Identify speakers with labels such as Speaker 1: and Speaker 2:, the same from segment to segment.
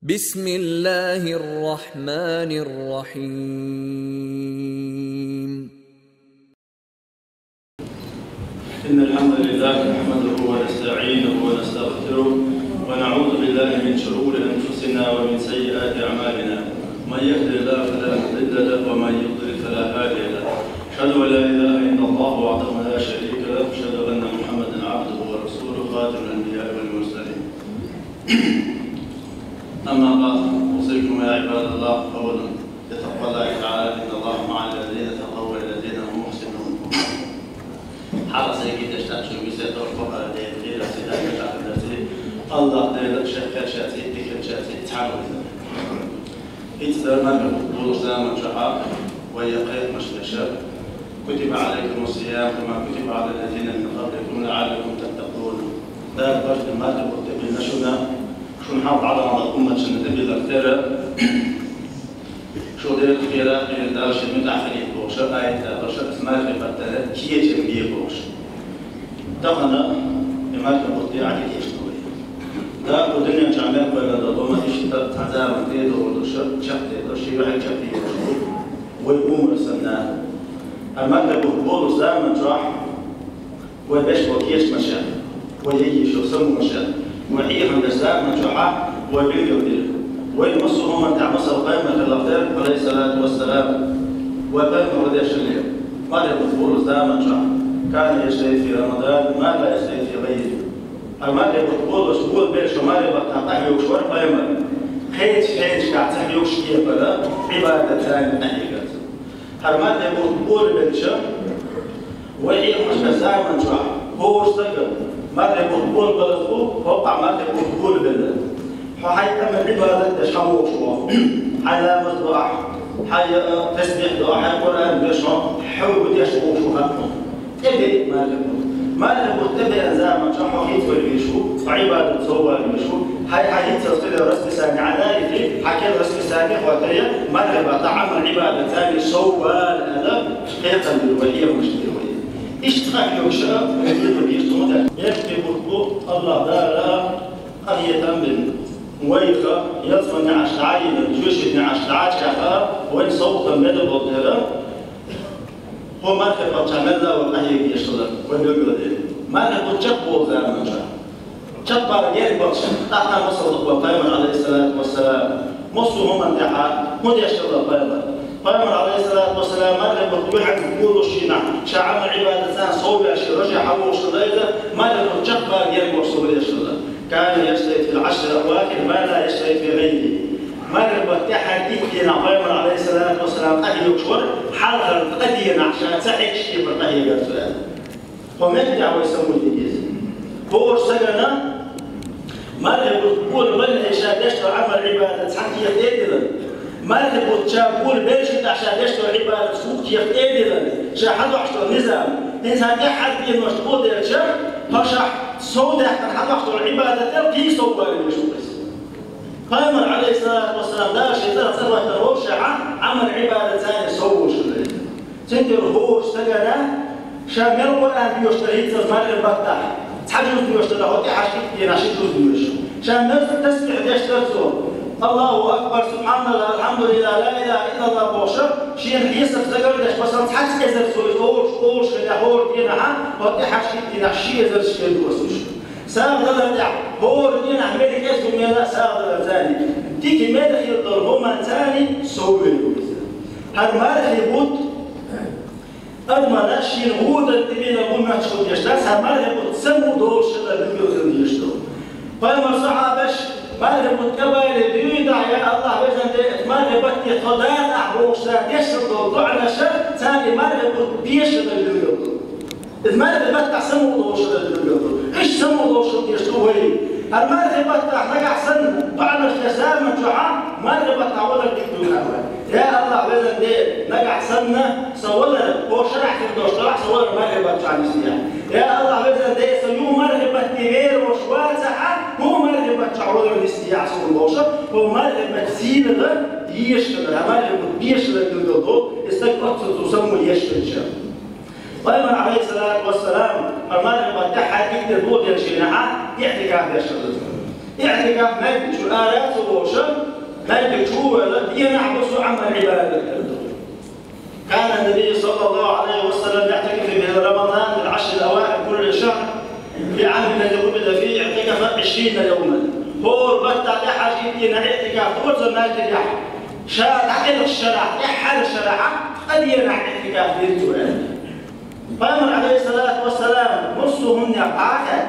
Speaker 1: بسم الله الرحمن الرحيم.
Speaker 2: إن الحمد لله نحمده ونستعينه ونستغفره ونعوذ بالله من شرور أنفسنا ومن سيئات أعمالنا. من يهد الله فلا مضل له ومن يضلل فلا هادي له. أشهد أن لا إله إلا الله وحده لا شريك له، أشهد أن محمدا عبده ورسوله خاتم الأنبياء والمرسلين. أما بعد، أوصيكم يا عباد الله أولا بتقوى الله تعالى، إن الله مع الذين اتقوا والذين هم محسنون. حرص يجد اشتاق شو بيصير فقط دين غير سيدنا الذي الله دين شيخ شاتي ذكر شاتي تعالوا إتدار ما بقول زمان شهر ويقيم مشنشر. كتب عليكم الصيام كما كتب على الذين من قبلكم لعلكم تتقون. دار برد ما تقول تبين شنا شو نحاول على الأمة شن تبين الخير شو دير الخير إلى درجة متأخرين بوش آية درجة اسمها في بدر كي جنبيه بوش. دخلنا بما تقول عديد يشتوي. دا الدنيا جامعة ولا دوما يشتى تعزام تيدو ولا شق تيدو شيء واحد شق تيدو ويقوم رسمنا. أما تقول زمان راح وبش وكيش مشى ويجي شو سمو مشى وعيه عند زمان راح وبيجودير ويمصهم من تعمص القائمة الأخير عليه الصلاة والسلام وبين رضي الشليل. ما يقول زمان راح كان يشتري في رمضان ما لا يشتري في غيره. أما يقول شغول بيش وما يبقى تحيو شوار قائمة خيش كتحيو شيء بلا عبادة ثانية نحيقة. هرمان يقول بنشا وعيه مش زمان راح هو اشتغل ما يقول بلفو فوق ما يقول بلد. حي أمر عبادة تشحوه شوار على مصباح حي تسبيح دعاء حي قرآن بيشرح حول يشوه شوهات تبي ما يقول تبي زمان راح وحيد والبيشو وعبادة صوّا البيشو حي تصل رسم ثاني على ذلك حكى رسم ثاني وتري ما يبقى طعم العبادة ثاني صوّا الأدب حيث الوهية مشتري اشتغل يوشا يكتب الله دارا قرية من ويخا يصنع عشتاعي جوشني عشتاعي شخا وين صوت مدى بودرا هو ما كان تعملنا والله يشتغل ويقول ما نقول جبوا زمان جبار غير بس تحت مصر وقائمة عليه الصلاة والسلام مصر هم انتحار هو يشتغل قائمة عليه الصلاة والسلام ما نقول عن كل شيء شعب عبادة صوبي عشان رجع حوش الليلة ما نقول جبار غير بس يشتغل. كان يشتري في العشر الأواخر ما لا يشتري في غيره. ما نقول تحديد قائمة عليه الصلاة والسلام أهل يكشور حاضر قدينا عشان تحك شيء بالطهي قال ومن دعوة يسموه الإنجليزي هو اشتغلنا ما نقول ولا عشان يشتغل عمل عبادة حتى يقتدر ما نقول تقول بيشت عشان يشتغل عبادة سوق يقتدر شاهد وحشتغل نظام إنسان يحد بين مشغول الشر فشح سودة حد وحشتغل عبادة تلقي سوى المشغول قائمة عليه الصلاة والسلام لا شيء ثروة الروشة عمل عبادة ثانية سووا شغله سنتر هو اشتغل شامل القرآن بيشتري تزمر البتاع تحجز بيشتري هو تحشي يناشي جوز بيشتري شامل تسبح بيشتري الله أكبر سبحان الله الحمد لله لا إله إلا الله بوشر شيء يسر تقدرش بس تحس إذا سوي أوش كده هور دينها هو تحشي يناشي إذا شيء دوسش ساعد الرجع هو دين أحمد كيسو ميلا ساعد الرجاني تيجي ماذا يضرب هما ثاني سوي هذا ما راح يبوت أدمى ناشين هود التبين أقول ما تشوف يشتغل هذا ما راح يبوت سمو دور شغل بيجوزن يشتغل فما صعبش ما راح يبوت كباير بيدع يا الله بيزن ما راح يبوت يتخدان أحبوش يشتغل طعنا شر ثاني ما راح يبوت بيشتغل بيجوزن إذا ما راح يبوت سمو دور شغل بيجوزن إيش سمو دور شغل يشتغل هذا ما راح يبوت نجح سن طعنا الشسام جوعان ما راح يبوت عوض الدكتور يا الله بإذن دي نجح سنة سوّلنا هو شرح في الدوشة سوّلنا مرحبا عن السياح يا الله بإذن دي سيو مرحبا تغير وشواتها هو مرحبا تعرض للسياح سوى الدوشة هو مرحبا تسيلة يشتغل مرحبا بيشتغل الدودو استقبط تسمى يشتغل قائمة عليه الصلاة والسلام المرحبا تحت يقدر بود يشينها يحتاج يشتغل اعتكاف ما يبتشو آلات ووشم ما يبتشو دينا عبسوا عمل عبادة. كان النبي صلى الله عليه وسلم يعتكف من رمضان العشر الأوائل كل شهر. في عام الذي ولد فيه اعتكف 20 يوما. هو بطل حاجة دينا اعتكاف تقول ما يتجح. شاد عقل الشرع يحل الشرع قد ينع اعتكاف للجوال. فأمر عليه الصلاة والسلام مصهم يقعك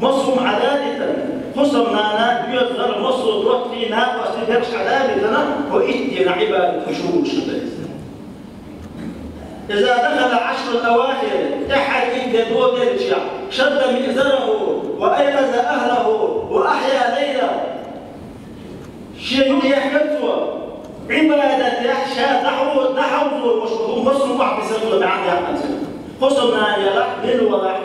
Speaker 2: مصهم عدادة خصمنا بيضر مصر دوت فينا واستدرش عدادة وإتينا عبادة خشوع شديد. إذا دخل 10 الأواخر تحت إيد دو درجة شد مئزره وأيقظ أهله وأحيا ليلة شيء يحكته عبادة يحشى نحوه وشهود مصر بعض سنة بعد يحمد خصمنا يلح للوضع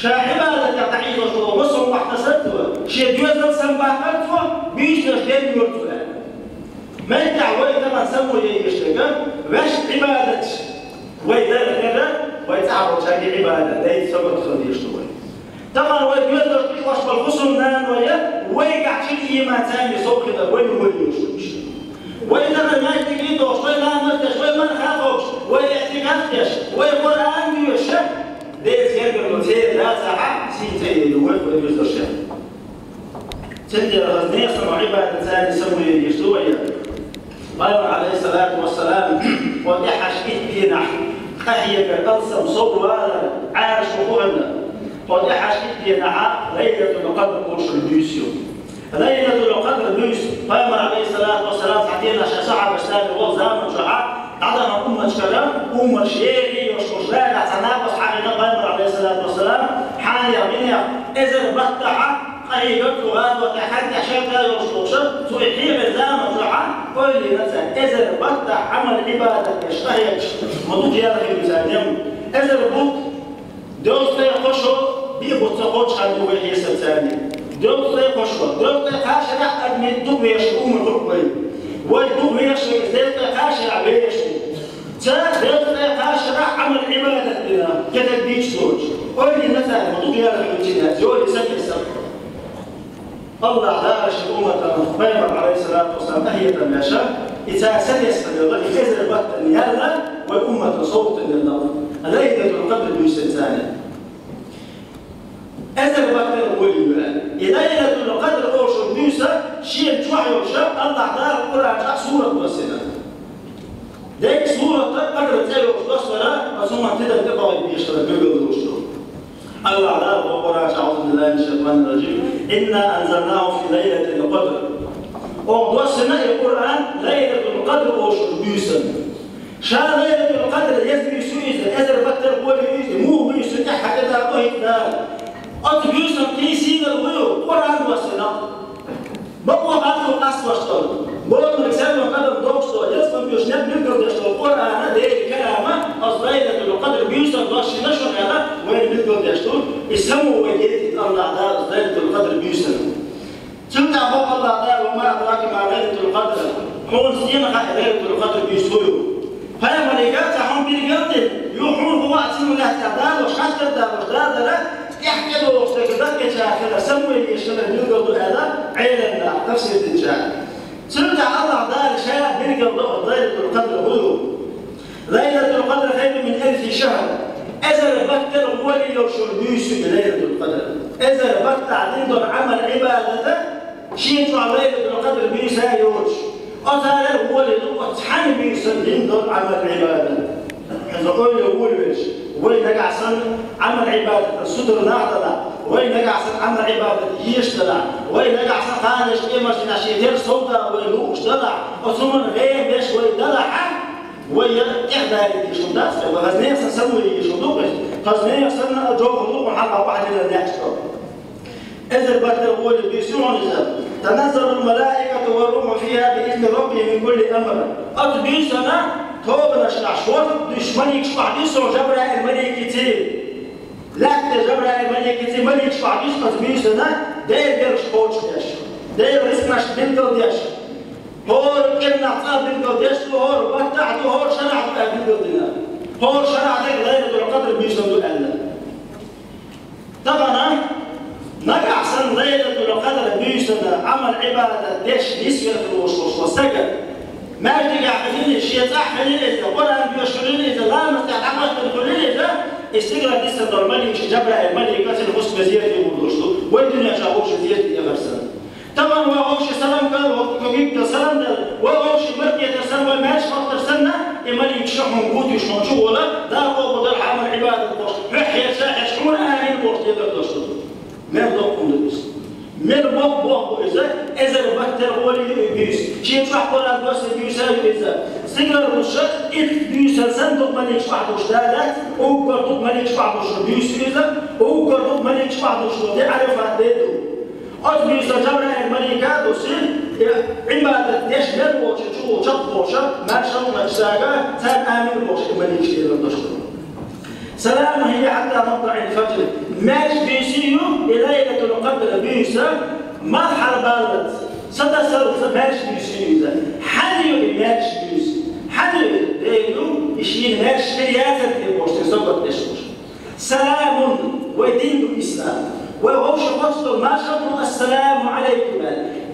Speaker 2: شاعبادة تعيد وشهود مصر بعض سنة شيء يوزن سنباكته بيشتغل دين يرتوه ما يدعوي كما سموا يشتغل باش عبادة ويدار كذا ويتعبوا شاكي عبادة لا يتسبب خذ يشتغل طبعا ويدار كيف وش بالخصم نان ويقع شيء إيمان ثاني صوب كذا وين يشتغل وإذا ما يتقيد وشوي لا مرتش وين ما نخافوش ويعتقدش ويقرآن بيوشة ليس يرجع لزير لا ساعة سيتي الوقت ويوزر شيء سيدي الغزنية صنعوا عبادة ثاني سموا يشتغل قال عليه الصلاة والسلام ودحش إتينا خهيك الألسم صبر عاش وقوعنا ودحش إتينا ليلة القدر قرش البيسيو ليلة القدر البيسيو قال عليه الصلاة والسلام حكينا شسعة بسلام وزام شعاع عدم أمة كلام أمة شيخي وشوشلاء تنافس حالنا قال عليه الصلاة والسلام حالي أبنيا إذا بطحة قريبت وغاد وتحدى شكا يوصوشا سويحي بزام وشعاع قل لي مثلا إذا بطح عمل عبادة يشتهي مدوك يا رخي بزانيهم إذا بطح دوستي قشو بيبطقوش خلوه يحيسر ثاني دوستي قشو دوستي قاشرة أدمي دوب يشعوم الرقبي والدوب يشعوم دوستي قاشرة بيشعوم دوستي قاشرة عمل عبادة بنا كده بيش زوج قل لي مثلا مدوك يا رخي بزانيهم زوج يسكر سبب الله دارش أمة بيمر عليه الصلاة والسلام أهية ما شاء إذا سدس فلله إذا البطن يلا والأمة صوت للنظر ليلة القدر بيستنزاني إذا البطن ولي ليلة القدر أوشر بيسا شيء شوحي وشاب الله دار قرأت سورة وسنة ديك سورة قدر تزاي وشبصنا ثم تدر تبغى بيشتغل بيقول وشتغل الله على وقرأ أعوذ بالله من الشيطان الرجيم إنا أنزلناه في ليلة القدر وقدوسنا القرآن ليلة القدر وشر بيسن شان ليلة القدر يزبي سويسن إذا بطل قول بيسن مو بيسن أحد إذا قهد دار أت بيسن كيسين الغيو قرآن وسنا بقوا بعضهم أسوأشتر بقول نكسبنا قدر دوشتر يسمى بيوش نبنقر دشتر القرآن ده كلامه أصل ليلة القدر بيسن دوشي نشر هذا وين بنقر دشتر يسموا وجدت الله دار ليلة القدر بيسن ثم أبوك الله دار وما أدراك ما ليلة القدر حول سينها ليلة القدر بيسويو هاي ملكات هم بالقدر يوحون هو أتسمى له تعداد وشحشر دار وشدار لا يحكي له وشتكذات كشاكذا سموا يشتغل بنقر هذا عيلنا نفس الدنجان ثم الله دار شاء بنقر ليلة القدر هو ليلة القدر خير من 1000 شهر إذا بكر ولي وشربيش ليلة القدر إذا بكر عندهم عمل عبادة شيء على ليلة القدر بيسا يوش أثار ولي وتحن بيسلم دون عمل عبادة إذا قول يقولش وين نقع سن عمل عبادة الصدر نعطلا وين نقع سن عمل عبادة يشتغل وين نقع سن خانش إمش نشيدير صوتا ويلوش دلع وثم غير بيش ويدلع ويا إحدى الشمدات وغزنية سنسوي شدوقش غزنية سنة جو خلوق وحلقة واحدة للنحشة إذا بدر أول بيسوعون تنزل الملائكة والروح فيها بإذن ربهم من كل أمر أتبيسنا توبنا شعشوات دشمن يكشفع ديسو جبرا الملائكتين لا جبرا الملائكتين ملك يكشفع ديسو أتبيسنا داير بيرش كوتش ديش داير رسمش بنتو ديش هور كنا عطاب بالقدس هور بتاعته هور شرع بالقدنا هور شرع ليلة القدر بيسندوا الله طبعا نقع سن ليلة القدر بيوسنا عمل عبادة ديش نسوة وسجد ما أجدك عقدين الشيء صح من إذا قرآن بيشكرين إذا لا مستحقات كل إذا استقرأ لسه ضرماني مش جبرة الملك كاس الخص بزيادة يقولوشلو والدنيا شافوش زيادة يغرسنا طبعا وأوش سلام كان وكيف سلام ده وأوش مركي تسلم والماش أكتر سنة الملك شحن قوتي شحن شو ولا ده هو بدل عمل عبادة بوش رحية ساحة شحن آمين بوش يقدر تشتغل ما يضاقكم لبس من بوق إذا البكتر هو اللي بيوس شيء صح ولا بس بيوسا إذا سيجار الشق بيوسا سندق ملك بعض وشدادات أو كرتوب ملك بعض وشد بيوس إذا أو كرتوب ملك بعض وشد تعرف عدده أو بيوسا جبرة الملكات وسيل عبادة يشمل وشو وشق وشق ما شاء مشاقة ثان آمن وش الملك شيء للدشتر سلام هي حتى مطلع الفجر ماش بيسيو ليلة القدر بيسا مرحلة بالت صدى صار ماش بيسيو ذا حليو ماش بيسيو حليو ليلو يشيل ماش رياسة البوش تزود تشوش سلام ودين الإسلام وهوش قصد ما شطر السلام عليكم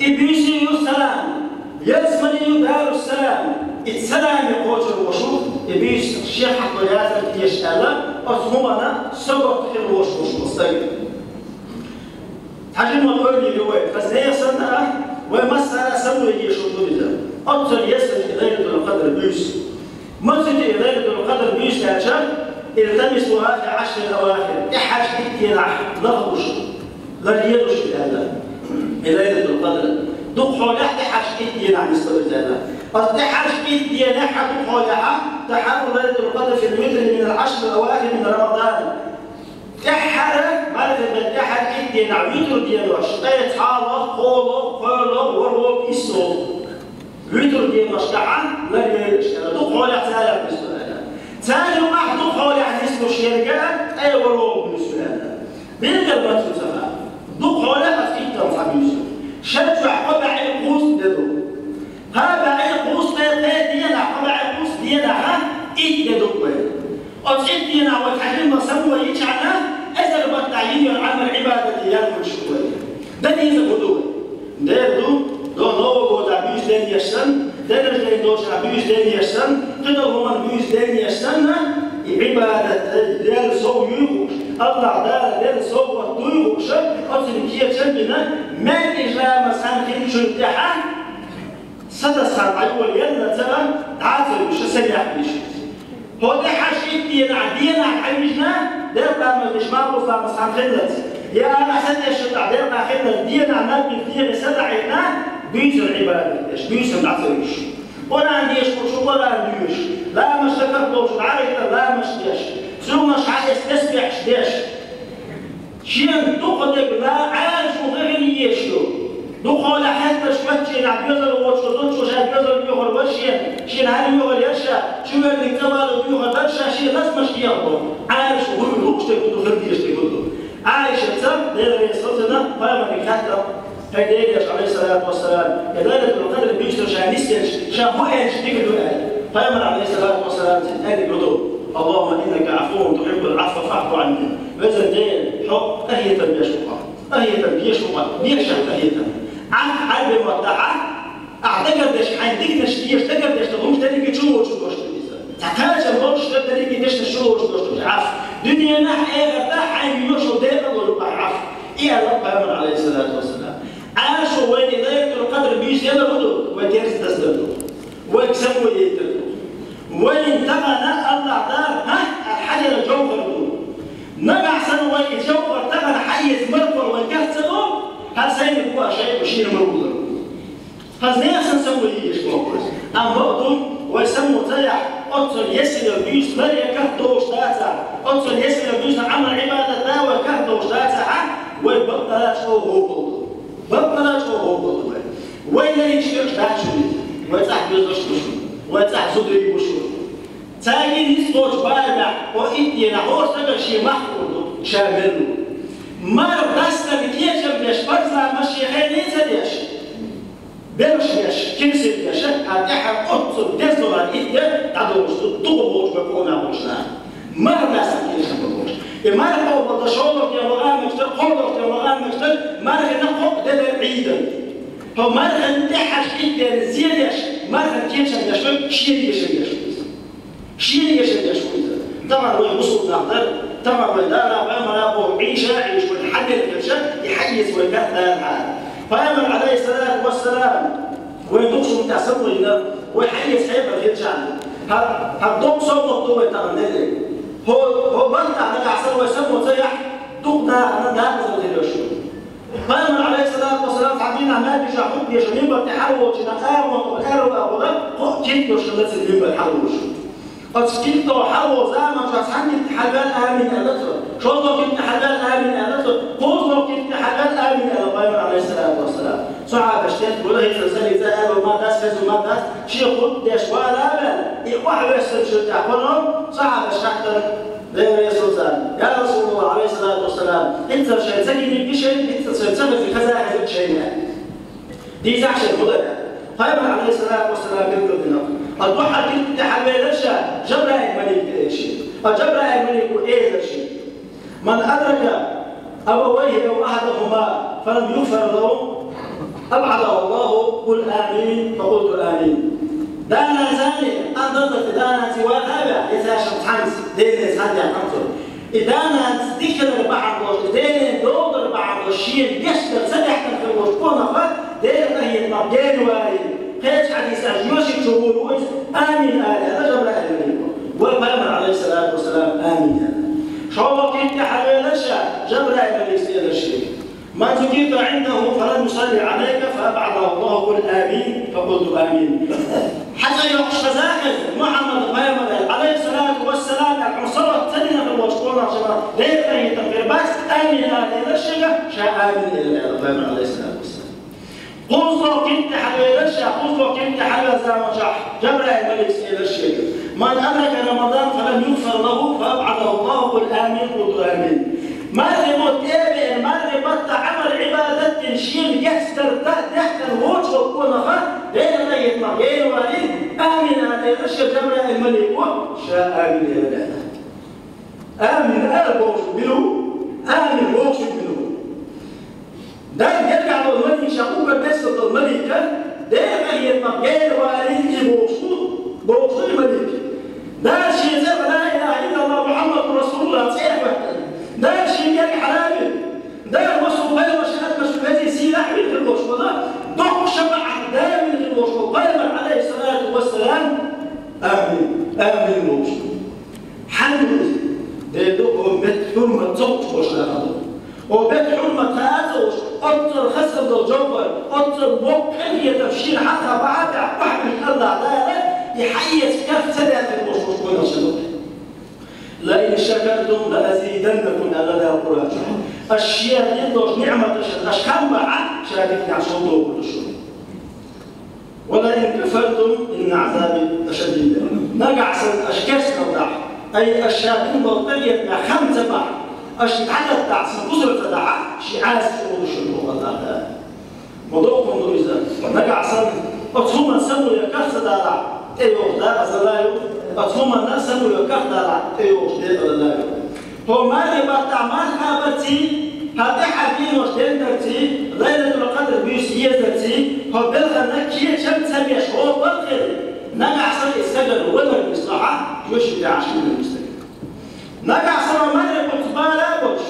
Speaker 2: إبيسيو سلام يزمني دار السلام السلام يقول الوشوف يبيش الشيخ حق ياسر يشتغل أصهمنا سبق في الوشوش مستقل حاجة ما تقول لي الرواية فسنية سنة ومسألة سوي يشوفوا لذا أبصر يسر ليلة القدر بيس مسجد ليلة القدر بيس كاشر التمسوها في 10 الأواخر إحاج إتيناح لغوش لريالوش في هذا ليلة القدر دخول إحاج إتيناح نستوي هذا أصدحاش إتيناح دخولها تحرر ليلة القدر في الوتر من 10 الأواخر من رمضان تحرر ماذا تحرر إتيناح وتر ديالوش تحرر قولو وروب إسو وتر ديالوش تعال لا يلش دخولها تالا بسؤالها ثاني واحد دخولها نسبة شركة أي وروب بسؤالها بيقدر ما تسمع دخولها في التنفيذ شجع قبع القوس ددو هذا القوس ديالها قبع القوس ديالها إيد دقوة أصيد ديالها وتعلمنا سوى يجعلنا أزل بالتعيين العمل عبادة ديالكم شوية ده نيزة بدوه ده دو نوو دابيوس دين يشتن ده نجد دوش دابيوس دين يشتن قدر هم دابيوس دين يشتن عبادة ديال سويوش الله دار ديال سوى دويوش أصيد كيه تشبنا ما إجلا مسان كين شرطها سدسان أول يلا ترى عاطل وش سريع بيش هو ده حشيت دينا حيجنا ده ما مش معروف لا مسان خلت يا أنا سنة شطع ده ما خلت دينا نبي فيه سدعنا بيز العبادة إيش بيز العفريش ولا عنديش شو ولا عنديش لا مش شكرتوش عارف لا مش ديش شو مش عايز تسبح ديش شين تقدر لا عايش وغير يشلو دخول حتى شوية نعبيزل وشوزون شو شايبيزل بيوخر بشين شين هاي بيوخر يشا شو اللي كمال بيوخر بشا شين ناس مش يابو عايش وهو يروح تقول خلدي يشتغل عايش تسب ده يسوسنا فما بيكاتب هيديش عليه الصلاة والسلام كذلك القدر بيشتر شانيسيش شافوا ايش تقولوا ايه فما عليه الصلاة والسلام هذه يقولوا اللهم انك عفو تحب العفو فاعف عني وزن دين حب اهي تربيه شوقه اهي تربيه شوقه بيشهد اهي عن قلب موضحه اعتقد حيديك نشتيش تقدر تشتغلش تاني تشوف تحتاج الوش تاني تشتغل شو عف دنيا نح ايه ارتاح عين يشو ده ولا عف ايه الله عليه الصلاه والسلام عاشوا وين ليله القدر بيش يلا بدو وتيرس تسددوا ويكسبوا يتركوا وين تبعنا الله دار ها الحجر الجوهر نقع سنه وين الجوهر تبعنا حيز مرفر ويكسبوا هل سيد هو شيء وشيء مرفوض هذا ناس نسوي ايش موقف ام برضو ويسموا تيح أتصل يسير البيوس مريا كهدوش داتا أتصل يسير البيوس عمل عبادة داوى كهدوش داتا ويبطلات هو بطلات هو وين يشترك داشو ويتاح بيزوش ويتاح زدري بشو تاجي نسوش بارع وإنتي نحور سبب شي محفوظ شامل مار داستا بكيش بيش برزا مشي خيني تديش بيش كنسي بيش هاتيحا قطب ديزنو عن إيديا تعدوش تطوبوش بكونا بوشنا مار داستا بكيش بكوش إما هو بدأ شغلك يا مغام مكتر قولك يا مغام مكتر ما رح نقول ده بعيدا هو ما رح نتحش إنت زيادش ما رح نتيجش نشوف شيء يشوف طبعا هو يوصل نقدر طبعا بدأنا بأمر أبو عيش والحد الكشف يحيز ويكثر الحال فأمر عليه الصلاة والسلام ويدوش متعصب لنا ويحيز حيبة غير شعب هالدوم صوت طوبة تغنيلي هو بنت على عصر ويسمو زيح دوقنا أنا ناقص الهلوشو فأمر عليه الصلاة والسلام عبدين ما بيجا حب يجنين بتحلوش نقام وقالوا أبوغا قلت وشلت اليوم بالحلوش أتكلم تو حلو زمان شخص عندي حلال آمن أدخل شو لو كنت حلال آمن أدخل قوس لو كنت حلال آمن أدخل عليه الصلاة والسلام صعب اشتهت ولا هي تسلسل إذا وما داس فز وما داس شيء خد داش ولا بل واحد بس شو تعبرهم صعب اشتهت لا يسوع يا رسول الله عليه الصلاة والسلام أنت شيء تجيني بشيء أنت تسبب في خزائن شيء دي زعش الهدى فأمر عليه الصلاة والسلام يقول لنا الضحى كنت حبيلشة جبرائيل ملك شيء جبرائيل ملك إيه شيء من أدرك أبويه أو أحدهما فلم يغفر له أبعده الله قل آمين فقلت آمين دانا زاني أنظرت دانا سوى هذا إذا شمس دين زاني أنظر إذا أنا ذكر بعض دين دور بعض الشيء يشتغل سدح في الوقت دين هي المرجين واري قيس حديث يوشك شهور آمين هذا جبرائيل الملك والبيغمبر عليه الصلاة والسلام آمين هذا شو كنت حبيلشة جبرائيل الملك سيد الشيخ ما ذكرت عنده فلم يصلي عليك فأبعده الله قل آمين فقلت آمين حتى يوقش فزاحف محمد البيغمبر عليه الصلاة والسلام العنصرة تنين في الوشكورة شباب ليه فهي تنفير بس آمين هذا الشيخ شاء آمين إلى البيغمبر عليه الصلاة والسلام قوزو كنت حبيلشة قوزو كنت حبيل زامشح جبرائيل الملك سيد الشيخ من أدرك رمضان فلم يغفر له فأبعده الله قل آمين قلت آمين ماذا متابع ماذا بطع عمل عبادة شيء يستر تحت الوجه والقنفة لين لا يطلع غير والد آمين هذا الشيخ جبرائيل الملك شاء آمين يا ولاد آمين أربوش بلو آمين بوش بلو دائما يرجع للملك شعوب الناس للملك دائما يطلع غير والد بوصول الملك ده شيء زي لا اله الا الله محمد رسول الله صحيح ده شيء كان حلال ده وصول غير شهاده مش هذه سلاح من الوصول ده ضخ شمع دائما من الوصول غير عليه الصلاه والسلام امين امين الوصول حمد ده دوم بتحرمه صوت وشهاده وبتحرمه تاثر أطر خسر الجوبر أطر ممكن يتفشيل حتى بعد واحد من الله لا يحيز كف سنة الوصول كل شيء لئن شكرتم لأزيدنكم على ذا القرآن الشيء يدوش نعمة أشكال بعد شاكرين عشان كل شيء ولئن كفرتم إن عذابي شديد نقع أشكاسنا وضع أي الشاكرين بطلية مع 5 بعد عدد تعصب كسر تدعى شعاس تقول الشروق الله موضوع منذ إذا نقع صد أطهما سنو يكخ تدعى أيوه لا أزلايو أطهما نسنو يكخ تدعى أيوه لا أزلايو هو ما يبقى ما حابتي هذا حبين وشدين درتي ليلة القدر بيس يزرتي هو بلغ نكية شمس سبيش هو بلغ نقع صد السجل ولا المصلحة يشبه عشان المستقبل نقع صار مرة كنت بالابوش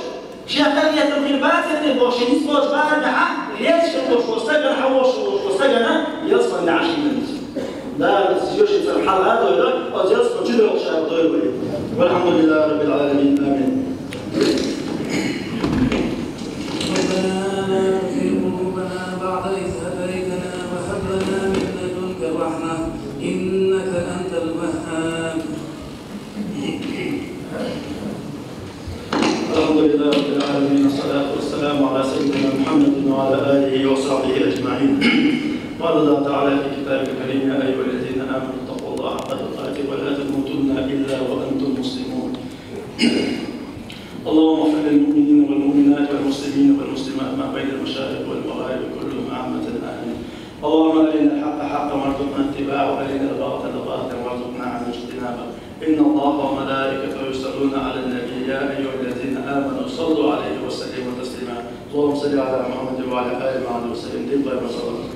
Speaker 2: شيخان يتم الباسط البوش نسبوش بارجعة ليش البوش وستجن حوش وستجن يصفى النعشي من لا يوش الحال هذا ولا أو يصفى جدا وشاب طيب والحمد لله رب العالمين آمين.
Speaker 3: ربنا في قلوبنا بعد إذ هديتنا وهب لنا من لدنك الرحمة إنك أنت الوهاب.
Speaker 2: الحمد لله رب العالمين والصلاة والسلام على سيدنا محمد وعلى آله وصحبه أجمعين. قال الله تعالى في كتابه الكريم: يا أيها الذين آمنوا اتقوا الله حق تقاته ولا تموتن إلا وأنتم مسلمون. اللهم اغفر للمؤمنين والمؤمنات والمسلمين والمسلمات ما بين المشارق والمغارب كلهم عامة آمين. اللهم أرنا الحق حقا وارزقنا اتباعه وأرنا الباطل باطلا وارزقنا عنه اجتنابه. إن الله وملائكته يصلون على النبي يا أيها الذين آمنوا صلوا عليه وسلموا تسليما اللهم صل على محمد وعلى آل محمد وسلم.